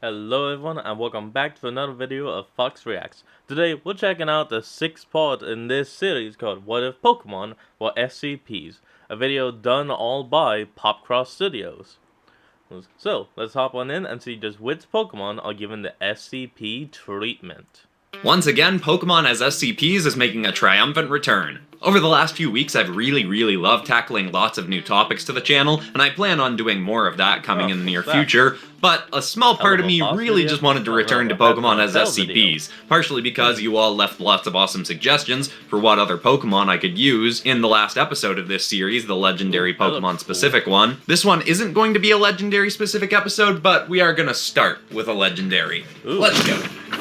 Hello everyone and welcome back to another video of Fox Reacts. Today we're checking out the 6th part in this series called What If Pokemon Were SCPs, a video done all by Popcross Studios. So let's hop on in and see just which Pokemon are given the SCP treatment. Once again, Pokemon as SCPs is making a triumphant return. Over the last few weeks, I've really loved tackling lots of new topics to the channel, and I plan on doing more of that coming in the near future, but a small part of me really just wanted to return to Pokemon as SCPs, partially because you all left lots of awesome suggestions for what other Pokemon I could use in the last episode of this series, the Legendary Pokemon specific one. This one isn't going to be a Legendary specific episode, but we are going to start with a Legendary. Ooh. Let's go.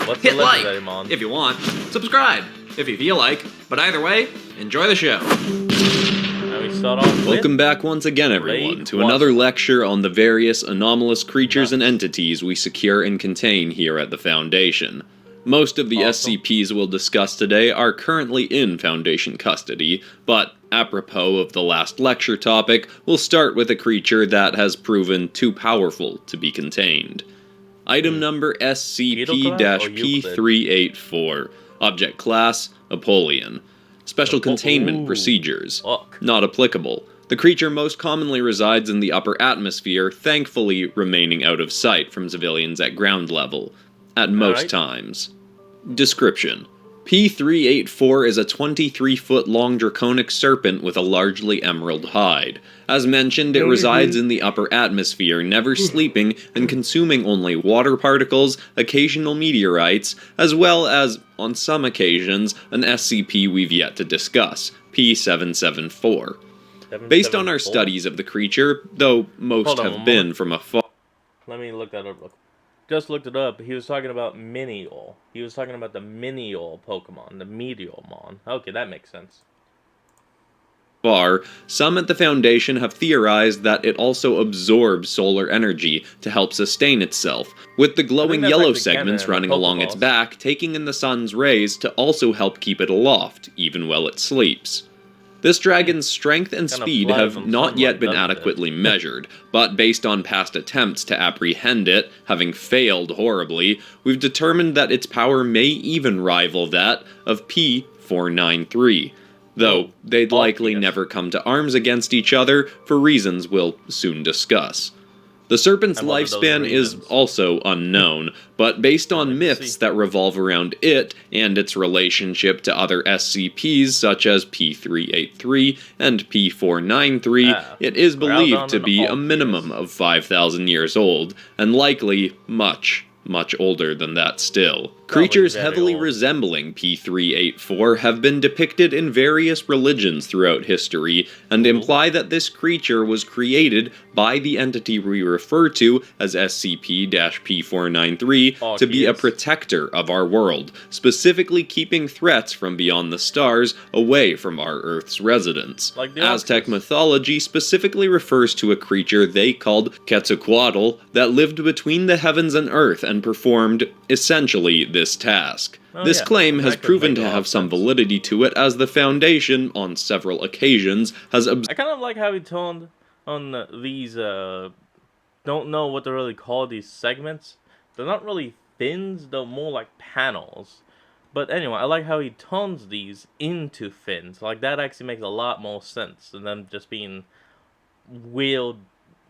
What's Hit the Legendary like Mon? if you want, subscribe if you feel like, but either way, enjoy the show. Now we start off with Welcome back once again, everyone, to another lecture on the various anomalous creatures and entities we secure and contain here at the Foundation. Most of the SCPs we'll discuss today are currently in Foundation custody, but apropos of the last lecture topic, we'll start with a creature that has proven too powerful to be contained. Item number SCP-P384. Object Class, Apollyon. Special Containment Procedures. Not applicable. The creature most commonly resides in the upper atmosphere, thankfully remaining out of sight from civilians at ground level. At most times. Description. P384 is a 23-foot-long draconic serpent with a largely emerald hide. As mentioned, it resides in the upper atmosphere, never sleeping and consuming only water particles, occasional meteorites, as well as, on some occasions, an SCP we've yet to discuss, P774. Based on our studies of the creature, though most have been from afar. Let me look that up. Just looked it up. He was talking about Miniol. He was talking about the Miniol Pokemon, the Meteormon. Okay, that makes sense. Some at the Foundation have theorized that it also absorbs solar energy to help sustain itself, with the glowing yellow segments running along its back taking in the sun's rays to also help keep it aloft, even while it sleeps. This dragon's strength and speed have not yet been adequately measured, but based on past attempts to apprehend it, having failed horribly, we've determined that its power may even rival that of P493. Though they'd likely never come to arms against each other for reasons we'll soon discuss. The serpent's lifespan is also unknown, but based on myths that revolve around it and its relationship to other SCPs such as P383 and P493, it is believed to be a minimum of 5,000 years old, and likely much older than that still. Creatures heavily resembling P384 have been depicted in various religions throughout history, and imply that this creature was created by the entity we refer to as SCP-P493 to be a protector of our world, specifically keeping threats from beyond the stars away from our Earth's residents. Aztec mythology specifically refers to a creature they called Quetzalcoatl that lived between the heavens and earth and performed, essentially, this task. This claim has proven to have some validity to it, as the Foundation, on several occasions, has I kind of like how he toned on these, don't know what to really call these segments. They're not really fins, they're more like panels. But anyway, I like how he tones these into fins. Like, that actually makes a lot more sense than them just being weird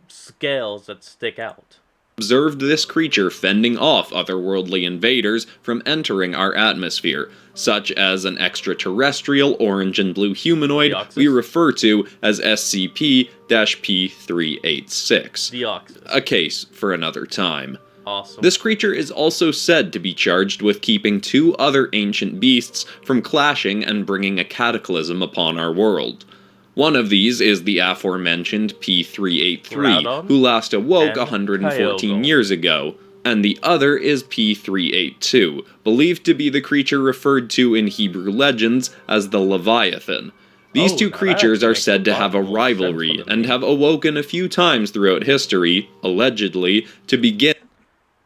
scales that stick out. Observed this creature fending off otherworldly invaders from entering our atmosphere, such as an extraterrestrial orange and blue humanoid we refer to as SCP-P386. A case for another time. Awesome. This creature is also said to be charged with keeping two other ancient beasts from clashing and bringing a cataclysm upon our world. One of these is the aforementioned P383, who last awoke 114 years ago, and the other is P382, believed to be the creature referred to in Hebrew legends as the Leviathan. These two creatures are said to have a rivalry, and have awoken a few times throughout history, allegedly, to begin.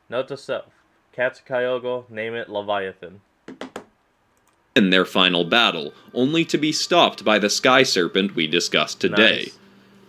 Note to self, Quetzalcoatl, name it Leviathan. In their final battle, only to be stopped by the sky serpent we discussed today.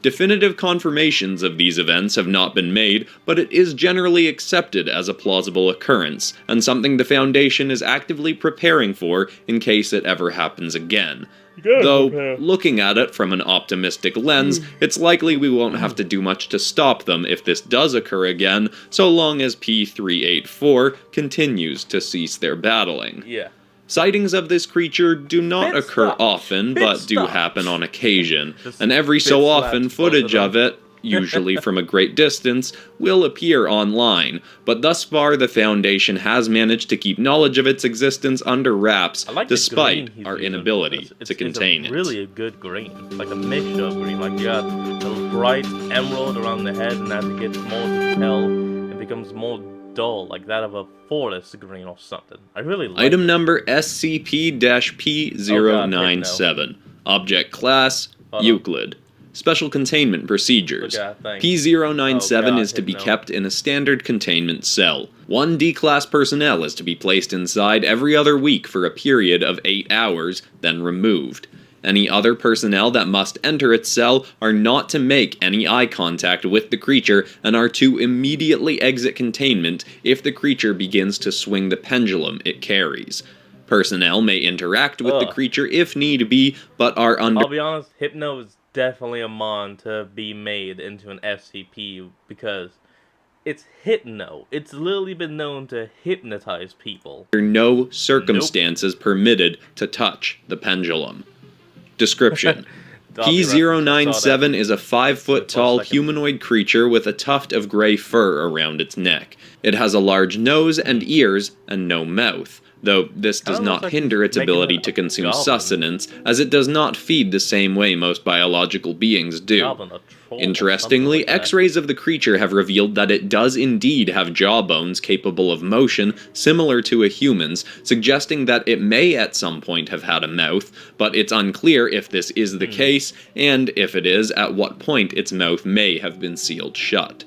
Definitive confirmations of these events have not been made, but it is generally accepted as a plausible occurrence, and something the Foundation is actively preparing for in case it ever happens again. Though, looking at it from an optimistic lens, it's likely we won't have to do much to stop them if this does occur again, so long as P-384 continues to cease their battling. Yeah. Sightings of this creature do not occur often, but do happen on occasion, and every so often footage of it, usually from a great distance, will appear online, but thus far the Foundation has managed to keep knowledge of its existence under wraps, despite our inability to contain it. It's really a good green, like a mixture of green, like you got the bright emerald around the head, and as it gets more to tell, it becomes more dull, like that of a forest green or something. I really like Item number SCP-P097. Object Class, Euclid. Special Containment Procedures. P097 is to be kept in a standard containment cell. 1 D-Class personnel is to be placed inside every other week for a period of 8 hours, then removed. Any other personnel that must enter its cell are not to make any eye contact with the creature and are to immediately exit containment if the creature begins to swing the pendulum it carries. Personnel may interact with the creature if need be, but are under— I'll be honest, Hypno is definitely a mon to be made into an SCP because it's Hypno. It's literally been known to hypnotize people. Under no circumstances permitted to touch the pendulum. Description. P097 is a 5-foot-tall humanoid creature with a tuft of gray fur around its neck. It has a large nose and ears, and no mouth, though this does not hinder its ability to consume sustenance, as it does not feed the same way most biological beings do. Interestingly, X-rays of the creature have revealed that it does indeed have jawbones capable of motion, similar to a human's, suggesting that it may at some point have had a mouth, but it's unclear if this is the case, and if it is, at what point its mouth may have been sealed shut.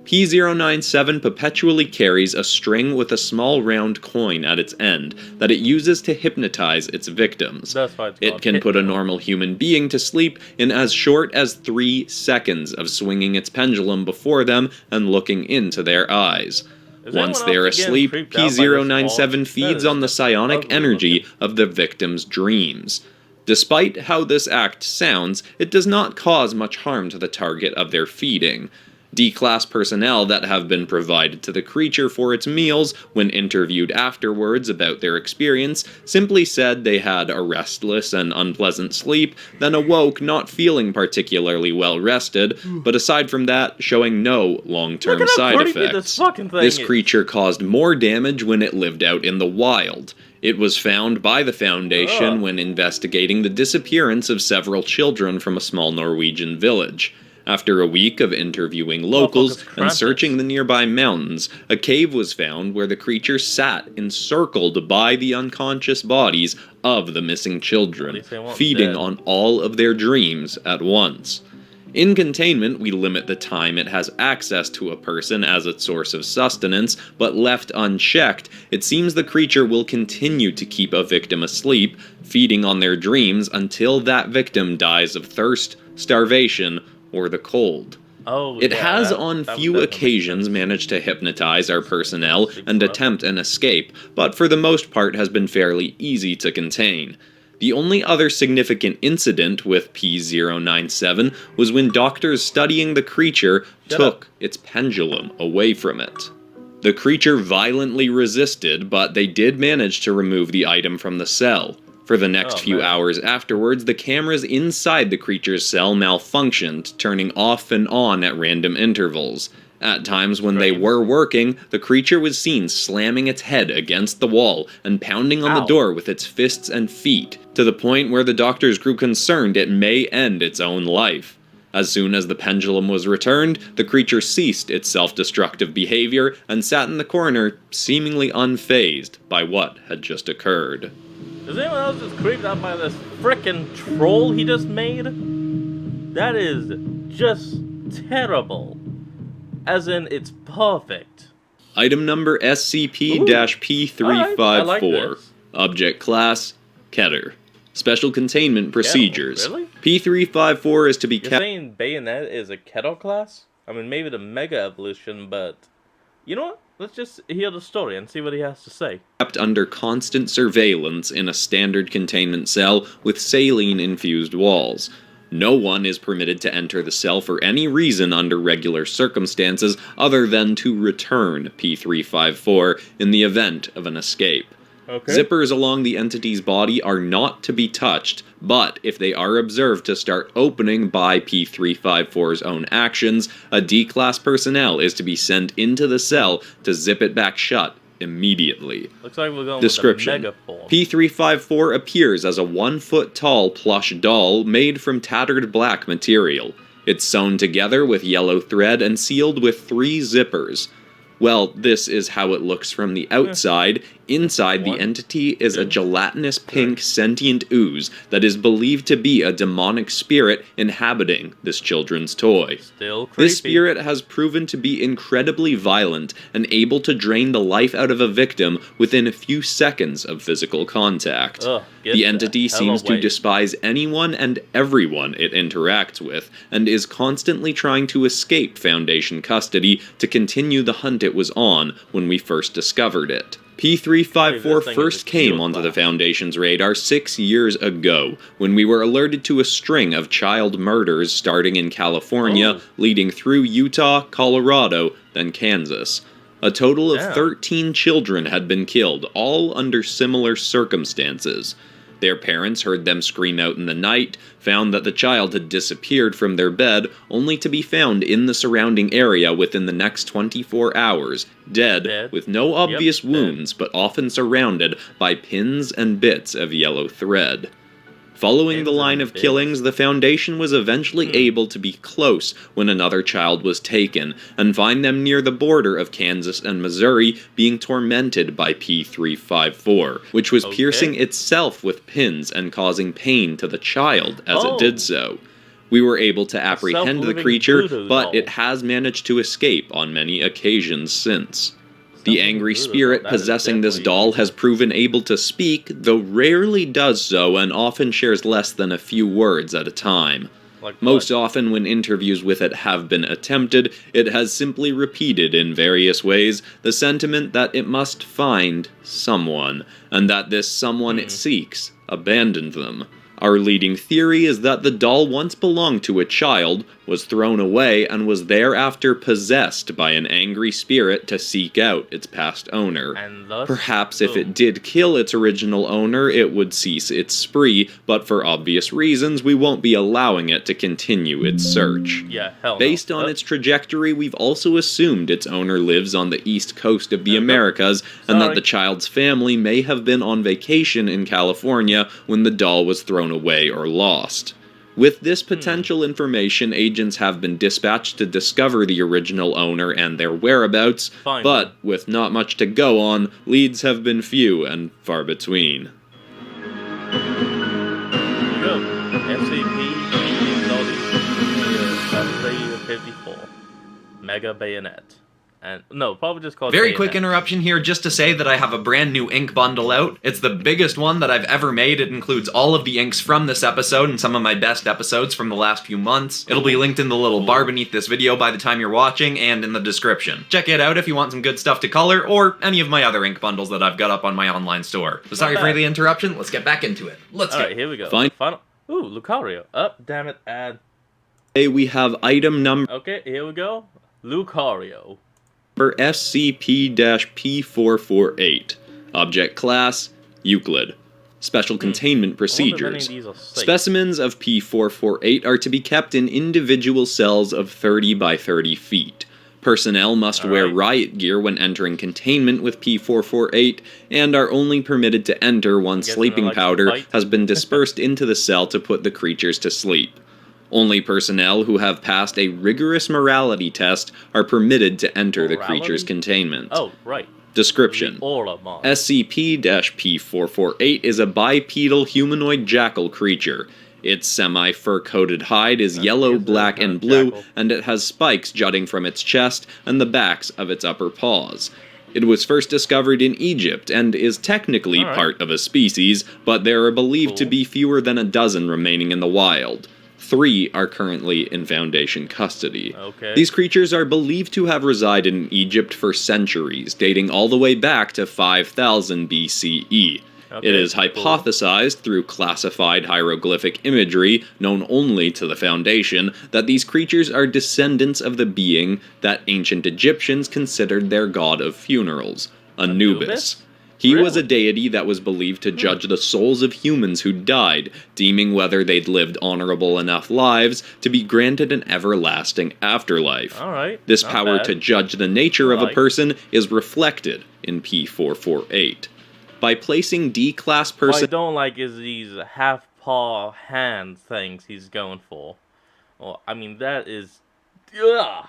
P097 perpetually carries a string with a small round coin at its end that it uses to hypnotize its victims. It can put a normal human being to sleep in as short as 3 seconds of swinging its pendulum before them and looking into their eyes. Once they're asleep, P097 feeds on the psionic energy of the victim's dreams. Despite how this act sounds, it does not cause much harm to the target of their feeding. D-Class personnel that have been provided to the creature for its meals, when interviewed afterwards about their experience, simply said they had a restless and unpleasant sleep, then awoke not feeling particularly well rested, but aside from that, showing no long-term side effects. This creature caused more damage when it lived out in the wild. It was found by the Foundation when investigating the disappearance of several children from a small Norwegian village. After a week of interviewing locals and searching the nearby mountains, a cave was found where the creature sat encircled by the unconscious bodies of the missing children, feeding on all of their dreams at once. In containment, we limit the time it has access to a person as its source of sustenance, but left unchecked, it seems the creature will continue to keep a victim asleep, feeding on their dreams until that victim dies of thirst, starvation, or the cold. It has on few occasions managed to hypnotize our personnel and attempt an escape, but for the most part has been fairly easy to contain. The only other significant incident with P097 was when doctors studying the creature took its pendulum away from it. The creature violently resisted, but they did manage to remove the item from the cell. For the next few hours afterwards, the cameras inside the creature's cell malfunctioned, turning off and on at random intervals. At times when they were working, the creature was seen slamming its head against the wall and pounding on the door with its fists and feet, to the point where the doctors grew concerned it may end its own life. As soon as the pendulum was returned, the creature ceased its self-destructive behavior and sat in the corner, seemingly unfazed by what had just occurred. Is anyone else just creeped out by this frickin' troll he just made? That is just terrible. As in, it's perfect. Item number SCP-P354. Object Class, Keter. Special containment procedures. Really? P354 is to be You're saying Bayonet is a kettle class? I mean, maybe the Mega Evolution, but... You know what? Let's just hear the story and see what he has to say. Kept under constant surveillance in a standard containment cell with saline-infused walls. No one is permitted to enter the cell for any reason under regular circumstances other than to return P354 in the event of an escape. Okay. Zippers along the entity's body are not to be touched, but if they are observed to start opening by P354's own actions, a D-Class personnel is to be sent into the cell to zip it back shut immediately. Looks like we're going Description. with the Mega form. P354 appears as a 1-foot-tall plush doll made from tattered black material. It's sewn together with yellow thread and sealed with 3 zippers. Well, this is how it looks from the outside. Inside, the entity is a gelatinous pink sentient ooze that is believed to be a demonic spirit inhabiting this children's toy. Still creepy. This spirit has proven to be incredibly violent and able to drain the life out of a victim within a few seconds of physical contact. The entity seems to despise anyone and everyone it interacts with, and is constantly trying to escape Foundation custody to continue the hunt it was on when we first discovered it. P354 first came onto the Foundation's radar 6 years ago, when we were alerted to a string of child murders starting in California, leading through Utah, Colorado, then Kansas. A total of 13 children had been killed, all under similar circumstances. Their parents heard them scream out in the night, found that the child had disappeared from their bed, only to be found in the surrounding area within the next 24 hours, dead, with no obvious wounds, but often surrounded by pins and bits of yellow thread. Following the line of killings, the Foundation was eventually able to be close when another child was taken, and find them near the border of Kansas and Missouri being tormented by P354, which was piercing itself with pins and causing pain to the child as it did so. We were able to apprehend the creature, but it has managed to escape on many occasions since. The angry spirit possessing this doll has proven able to speak, though rarely does so and often shares less than a few words at a time. Most often when interviews with it have been attempted, it has simply repeated in various ways the sentiment that it must find someone, and that this someone it seeks abandoned them. Our leading theory is that the doll once belonged to a child, was thrown away, and was thereafter possessed by an angry spirit to seek out its past owner. Perhaps if it did kill its original owner, it would cease its spree, but for obvious reasons, we won't be allowing it to continue its search. Based on its trajectory, we've also assumed its owner lives on the east coast of the Americas, and that the child's family may have been on vacation in California when the doll was thrown away or lost. With this potential information, agents have been dispatched to discover the original owner and their whereabouts, but with not much to go on, leads have been few and far between. SCP 54 Mega Bayonet. And no, probably just called Very quick interruption here just to say that I have a brand new ink bundle out. It's the biggest one that I've ever made. It includes all of the inks from this episode and some of my best episodes from the last few months. It'll be linked in the little bar beneath this video by the time you're watching and in the description. Check it out if you want some good stuff to color or any of my other ink bundles that I've got up on my online store. So sorry for the interruption. Let's get back into it. Let's go. Alright, here we go. Final. Ooh, Lucario. Damn it, add. Hey, we have item number. Okay, here we go. Lucario. SCP-P448. Object Class, Euclid. Special Containment Procedures. Specimens of P448 are to be kept in individual cells of 30 by 30 feet. Personnel must wear riot gear when entering containment with P448, and are only permitted to enter once sleeping powder has been dispersed into the cell to put the creatures to sleep. Only personnel who have passed a rigorous morality test are permitted to enter the creature's containment. Description. SCP-P448 is a bipedal humanoid jackal creature. Its semi-fur-coated hide is yellow, black, and blue, and it has spikes jutting from its chest and the backs of its upper paws. It was first discovered in Egypt and is technically part of a species, but there are believed to be fewer than a dozen remaining in the wild. 3 are currently in Foundation custody. These creatures are believed to have resided in Egypt for centuries, dating all the way back to 5000 BCE. It is hypothesized through classified hieroglyphic imagery, known only to the Foundation, that these creatures are descendants of the being that ancient Egyptians considered their god of funerals, Anubis. He was a deity that was believed to judge the souls of humans who died, deeming whether they'd lived honorable enough lives to be granted an everlasting afterlife. This power to judge the nature of a person is reflected in P448. By placing D-class person... What I don't like is these half-paw hand things he's going for. Well, I mean, that is... Ugh.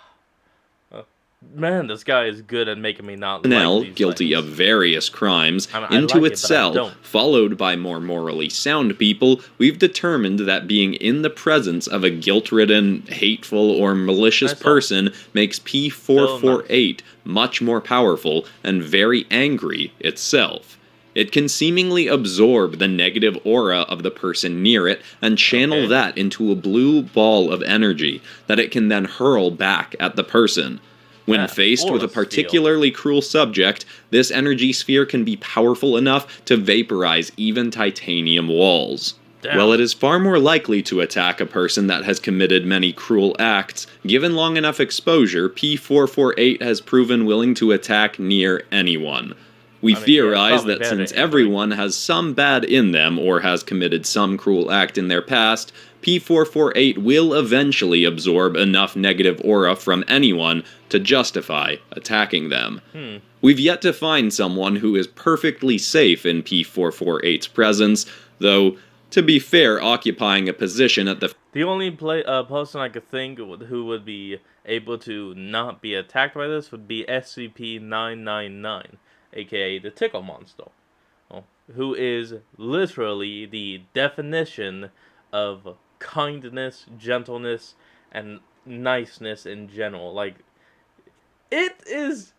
Man, this guy is good at making me not like these guilty things. of various crimes into its cell, followed by more morally sound people, we've determined that being in the presence of a guilt-ridden, hateful, or malicious person makes P448 much more powerful and very angry itself. It can seemingly absorb the negative aura of the person near it and channel that into a blue ball of energy that it can then hurl back at the person. When faced with a particularly cruel subject, this energy sphere can be powerful enough to vaporize even titanium walls. While it is far more likely to attack a person that has committed many cruel acts, given long enough exposure, P448 has proven willing to attack near anyone. We theorize that since everyone has some bad in them or has committed some cruel act in their past, P448 will eventually absorb enough negative aura from anyone to justify attacking them. We've yet to find someone who is perfectly safe in P448's presence, though, to be fair, occupying a position at the only person I could think who would be able to not be attacked by this would be SCP-999. aka the Tickle Monster, who is literally the definition of kindness, gentleness, and niceness in general. Like, it is...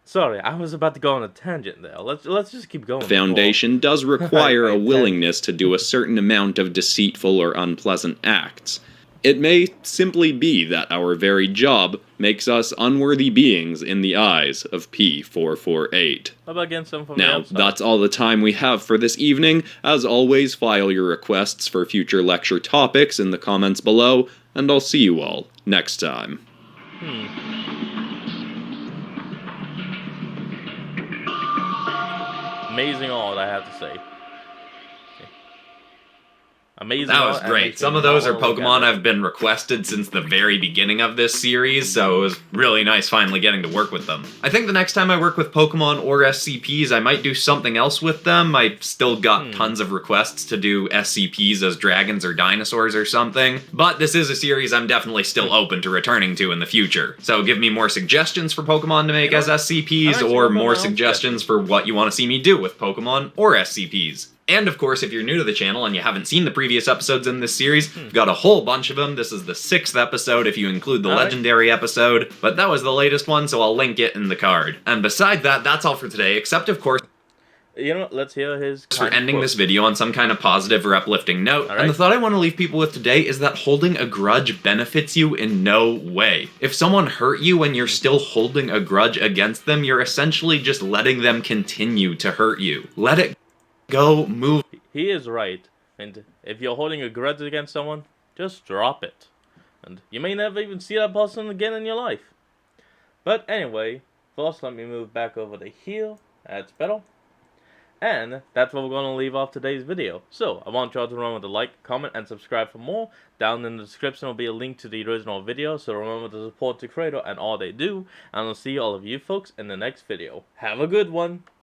Sorry, I was about to go on a tangent there. Let's just keep going. Foundation does require a willingness to do a certain amount of deceitful or unpleasant acts. It may simply be that our very job makes us unworthy beings in the eyes of P448. How about getting some from Now, that's all the time we have for this evening. As always, file your requests for future lecture topics in the comments below, and I'll see you all next time. Amazing art, I have to say. Amazing. That was great. Some of those are Pokemon I've been requested since the very beginning of this series, so it was really nice finally getting to work with them. I think the next time I work with Pokemon or SCPs, I might do something else with them. I've still got tons of requests to do SCPs as dragons or dinosaurs or something, but this is a series I'm definitely still open to returning to in the future. So give me more suggestions for Pokemon to make as SCPs, or more suggestions for what you want to see me do with Pokemon or SCPs. And of course, if you're new to the channel and you haven't seen the previous episodes in this series, we've got a whole bunch of them. This is the 6th episode if you include the legendary episode, but that was the latest one, so I'll link it in the card. And beside that, that's all for today, except of course... You know, let's hear his... for ending this video on some kind of positive or uplifting note, and the thought I want to leave people with today is that holding a grudge benefits you in no way. If someone hurt you and you're still holding a grudge against them, you're essentially just letting them continue to hurt you. Let it go, move. He is right, and if you're holding a grudge against someone, just drop it. And you may never even see that person again in your life. But anyway, first let me move back over to here. That's better. And that's where we're going to leave off today's video. So, I want y'all to remember to like, comment, and subscribe for more. Down in the description will be a link to the original video, so remember to support the creator and all they do. And I'll see all of you folks in the next video. Have a good one!